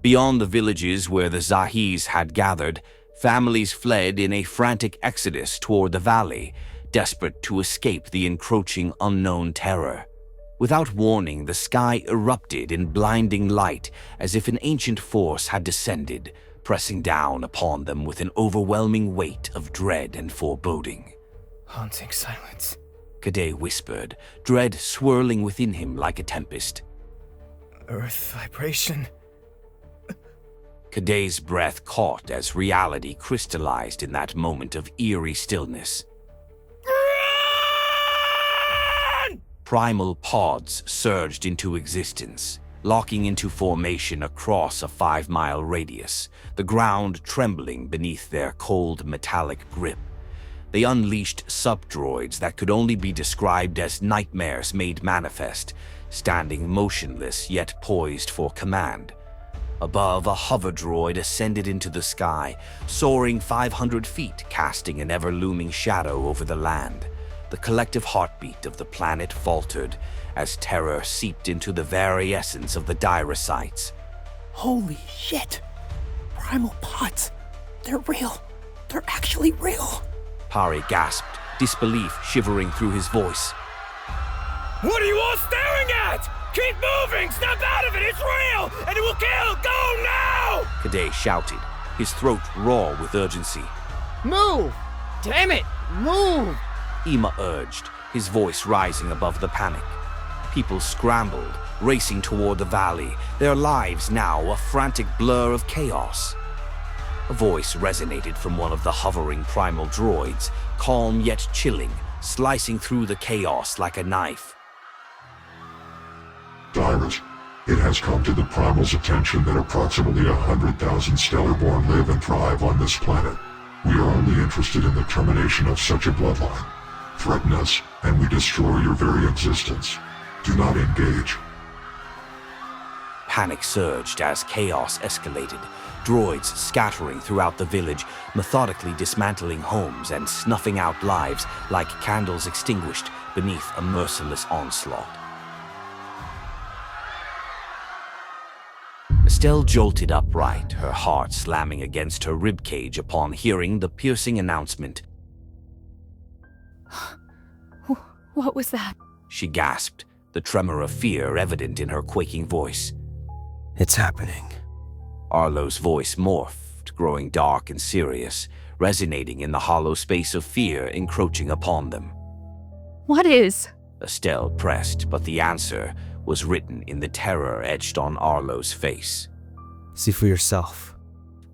Beyond the villages where the Zahis had gathered, families fled in a frantic exodus toward the valley, desperate to escape the encroaching unknown terror. Without warning, the sky erupted in blinding light as if an ancient force had descended, pressing down upon them with an overwhelming weight of dread and foreboding. Haunting silence. Kade whispered, dread swirling within him like a tempest. Earth vibration. Kade's breath caught as reality crystallized in that moment of eerie stillness. Run! Primal pods surged into existence, locking into formation across a 5-mile radius, the ground trembling beneath their cold metallic grip. They unleashed sub-droids that could only be described as nightmares made manifest, standing motionless yet poised for command. Above, a hover droid ascended into the sky, soaring 500 feet, casting an ever-looming shadow over the land. The collective heartbeat of the planet faltered as terror seeped into the very essence of the Diresites. Holy shit! Primal pods! They're real! They're actually real! Pari gasped, disbelief shivering through his voice. What are you all staring at? Keep moving! Snap out of it! It's real! And it will kill! Go now! Kade shouted, his throat raw with urgency. Move! Damn it! Move! Ima urged, his voice rising above the panic. People scrambled, racing toward the valley, their lives now a frantic blur of chaos. A voice resonated from one of the hovering primal droids, calm yet chilling, slicing through the chaos like a knife. Direct, it has come to the Primal's attention that approximately 100,000 Stellarborn live and thrive on this planet. We are only interested in the termination of such a bloodline. Threaten us, and we destroy your very existence. Do not engage. Panic surged as chaos escalated, droids scattering throughout the village, methodically dismantling homes and snuffing out lives like candles extinguished beneath a merciless onslaught. Estelle jolted upright, her heart slamming against her ribcage upon hearing the piercing announcement. What was that? She gasped, the tremor of fear evident in her quaking voice. It's happening. Arlo's voice morphed, growing dark and serious, resonating in the hollow space of fear encroaching upon them. What is? Estelle pressed, but the answer was written in the terror etched on Arlo's face. See for yourself,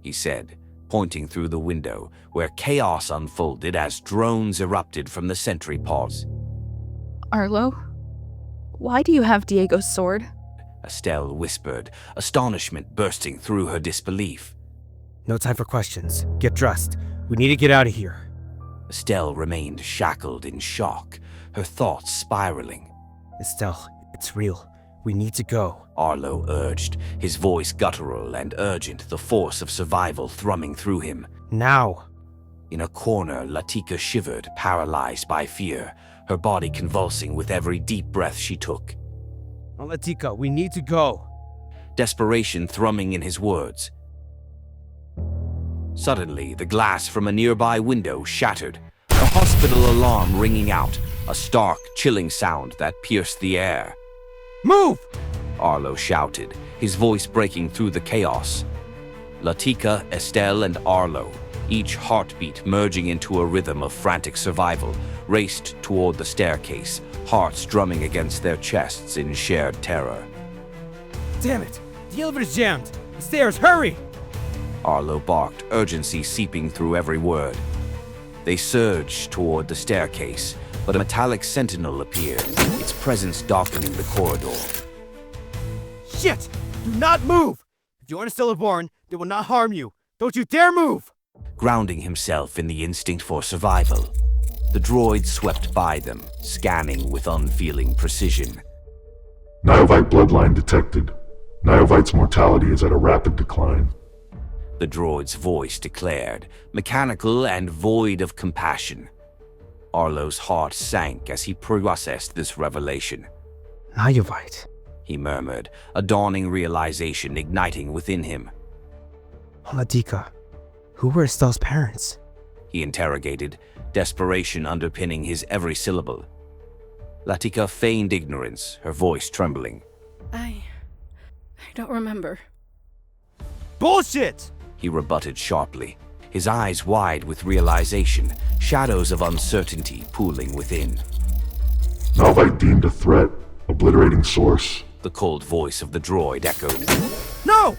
he said, pointing through the window, where chaos unfolded as drones erupted from the sentry pods. Arlo? Why do you have Diego's sword? Estelle whispered, astonishment bursting through her disbelief. No time for questions. Get dressed. We need to get out of here. Estelle remained shackled in shock, her thoughts spiraling. Estelle, it's real. We need to go. Arlo urged, his voice guttural and urgent, the force of survival thrumming through him. Now! In a corner, Latika shivered, paralyzed by fear, her body convulsing with every deep breath she took. Latika, we need to go. Desperation thrumming in his words. Suddenly, the glass from a nearby window shattered, a hospital alarm ringing out, a stark, chilling sound that pierced the air. Move! Arlo shouted, his voice breaking through the chaos. Latika, Estelle, and Arlo, each heartbeat merging into a rhythm of frantic survival, raced toward the staircase, hearts drumming against their chests in shared terror. Damn it! The elevator's jammed! The stairs, hurry! Arlo barked, urgency seeping through every word. They surged toward the staircase, but a metallic sentinel appeared, its presence darkening the corridor. Shit! Do not move! If you aren't still born, they will not harm you. Don't you dare move! Grounding himself in the instinct for survival, the droid swept by them, scanning with unfeeling precision. Niovite bloodline detected. Niovite's mortality is at a rapid decline. The droid's voice declared, mechanical and void of compassion. Arlo's heart sank as he processed this revelation. Niovite. he murmured, a dawning realization igniting within him. Latika, who were Estelle's parents? He interrogated, desperation underpinning his every syllable. Latika feigned ignorance, her voice trembling. I don't remember. Bullshit! He rebutted sharply, his eyes wide with realization, shadows of uncertainty pooling within. Malvite deemed a threat, obliterating source. The cold voice of the droid echoed. No!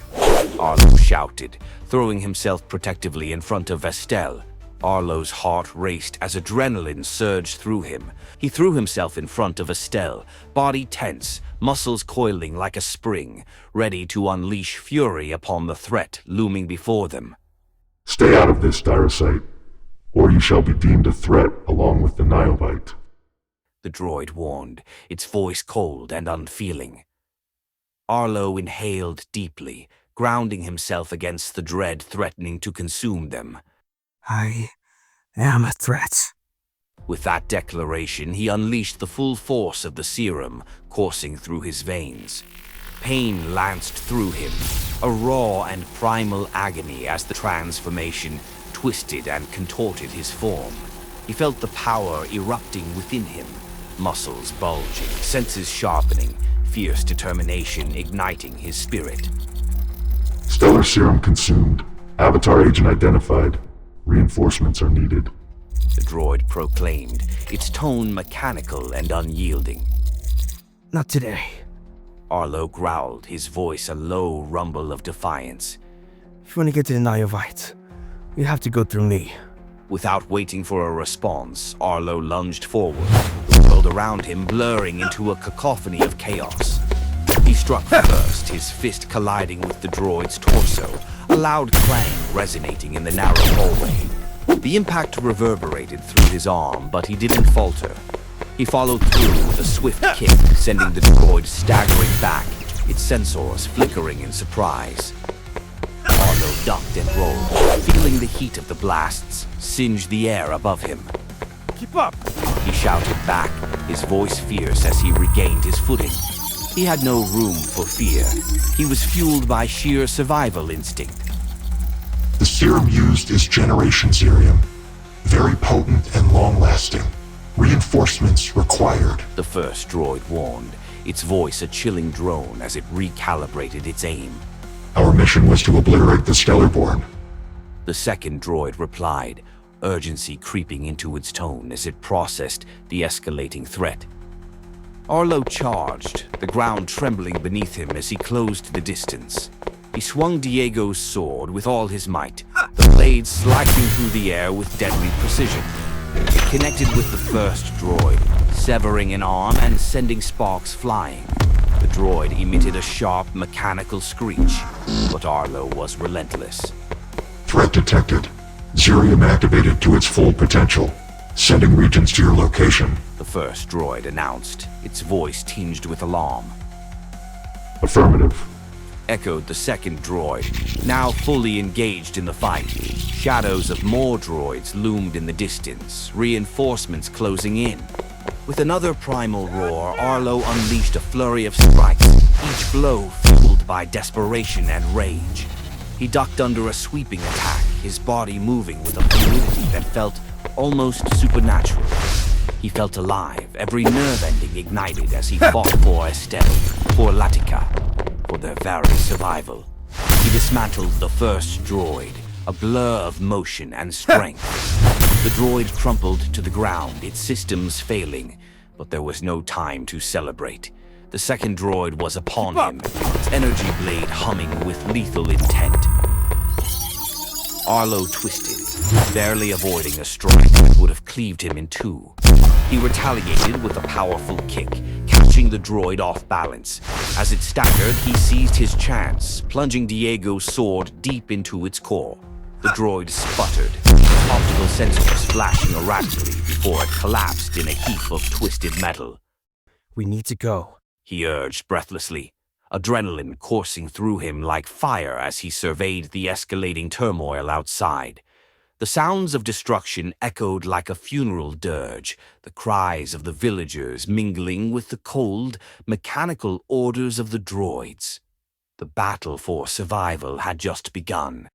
Arlo shouted, throwing himself protectively in front of Estelle. Arlo's heart raced as adrenaline surged through him. He threw himself in front of Estelle, body tense, muscles coiling like a spring, ready to unleash fury upon the threat looming before them. Stay out of this, Dyrosite, or you shall be deemed a threat along with the Niobite. The droid warned, its voice cold and unfeeling. Arlo inhaled deeply, grounding himself against the dread threatening to consume them. I am a threat. With that declaration, he unleashed the full force of the serum coursing through his veins. Pain lanced through him, a raw and primal agony as the transformation twisted and contorted his form. He felt the power erupting within him, muscles bulging, senses sharpening, fierce determination igniting his spirit. Stellar serum consumed. Avatar agent identified. Reinforcements are needed. The droid proclaimed, its tone mechanical and unyielding. Not today. Arlo growled, his voice a low rumble of defiance. If you want to get to the Niobite, you have to go through me. Without waiting for a response, Arlo lunged forward, the world around him blurring into a cacophony of chaos. He struck first, his fist colliding with the droid's torso, a loud clang resonating in the narrow hallway. The impact reverberated through his arm, but he didn't falter. He followed through with a swift kick, sending the droid staggering back, its sensors flickering in surprise. Arlo ducked and rolled, feeling the heat of the blasts singe the air above him. Keep up! He shouted back, his voice fierce as he regained his footing. He had no room for fear. He was fueled by sheer survival instinct. The serum used is Generation Serum. Very potent and long-lasting. Reinforcements required. The first droid warned, its voice a chilling drone as it recalibrated its aim. Our mission was to obliterate the Stellarborn. The second droid replied, urgency creeping into its tone as it processed the escalating threat. Arlo charged, the ground trembling beneath him as he closed the distance. He swung Diego's sword with all his might, the blade slicing through the air with deadly precision. It connected with the first droid, severing an arm and sending sparks flying. The droid emitted a sharp mechanical screech, but Arlo was relentless. Threat detected. Zerium activated to its full potential. Sending regions to your location. The first droid announced, its voice tinged with alarm. Affirmative. Echoed the second droid, now fully engaged in the fight. Shadows of more droids loomed in the distance, reinforcements closing in. With another primal roar, Arlo unleashed a flurry of strikes, each blow fueled by desperation and rage. He ducked under a sweeping attack, his body moving with a fluidity that felt almost supernatural. He felt alive, every nerve ending ignited as he fought for Estelle, for Latika, for their very survival. He dismantled the first droid, a blur of motion and strength. The droid crumpled to the ground, its systems failing, but there was no time to celebrate. The second droid was upon him, its energy blade humming with lethal intent. Arlo twisted, barely avoiding a strike that would have cleaved him in two. He retaliated with a powerful kick, catching the droid off balance. As it staggered, he seized his chance, plunging Diego's sword deep into its core. The droid sputtered, its optical sensors flashing erratically before it collapsed in a heap of twisted metal. We need to go, he urged breathlessly, adrenaline coursing through him like fire as he surveyed the escalating turmoil outside. The sounds of destruction echoed like a funeral dirge, the cries of the villagers mingling with the cold, mechanical orders of the droids. The battle for survival had just begun.